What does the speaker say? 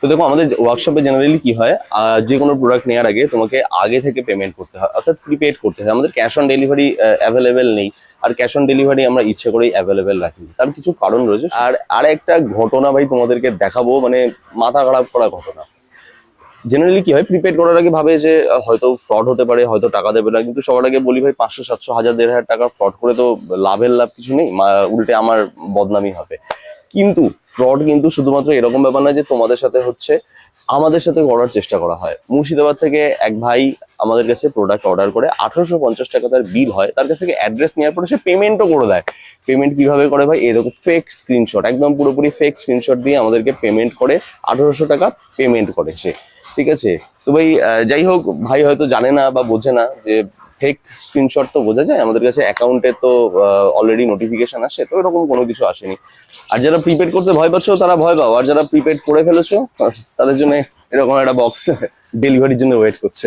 তো দেখো আমাদের ওয়ার্কশপে জেনারেলি কি হয়, যে কোনো প্রোডাক্ট নেওয়ার আগে তোমাকে আগে থেকে পেমেন্ট করতে হয়, অর্থাৎ প্রিপেড করতে হয়। আমাদের ক্যাশ অন ডেলিভারি অ্যাভেলেবেল নেই, আর ক্যাশ অন ডেলিভারি আমরা ইচ্ছে করেই অ্যাভেলেবেল রাখি, তার কিছু কারণ রয়েছে। আর একটা ঘটনা ভাই তোমাদেরকে দেখাবো, মানে মাথা খারাপ করা ঘটনা। জেনারেলি কি হয়, প্রিপেড করার আগে ভাবে যে হয়তো ফ্রড হতে পারে, হয়তো টাকা দেবে না, কিন্তু সবার আগে বলি ভাই 500 700 1000 1500 টাকা ফ্রড করে তো লাভ কিছু নেই, উল্টে আমার বদনামি হবে। কিন্তু ফ্রড কিন্তু শুধুমাত্র এরকম ব্যাপার না যে তোমাদের সাথে হচ্ছে, আমাদের সাথে করার চেষ্টা করা হয়। মুর্শিদাবাদ থেকে এক ভাই আমাদের কাছে প্রোডাক্ট অর্ডার করে 1850 টাকা তার বিল হয়, তার কাছ থেকে অ্যাড্রেস নেওয়ার পরে সে পেমেন্টও করে দেয়। পেমেন্ট কিভাবে করে ভাই, এই দেখো ফেক স্ক্রিনশট, একদম পুরোপুরি ফেক স্ক্রিনশট দিয়ে আমাদেরকে পেমেন্ট করে 1800 টাকা পেমেন্ট করে সে। ঠিক আছে, তো ভাই যাই হোক, ভাই হয়তো জানে না বা বোঝে না যে ফেক স্ক্রিনশট তো বোঝা যায়, আমাদের কাছে অ্যাকাউন্টে তো অলরেডি নোটিফিকেশন আসে, তো এরকম কোনো কিছু আসেনি। আর যারা প্রিপেড করতে ভয় পাচ্ছ তারা ভয় পাও, আর যারা প্রিপেড করে ফেলেছো তাদের জন্য এরকম একটা বক্স ডেলিভারির জন্য ওয়েট করছে।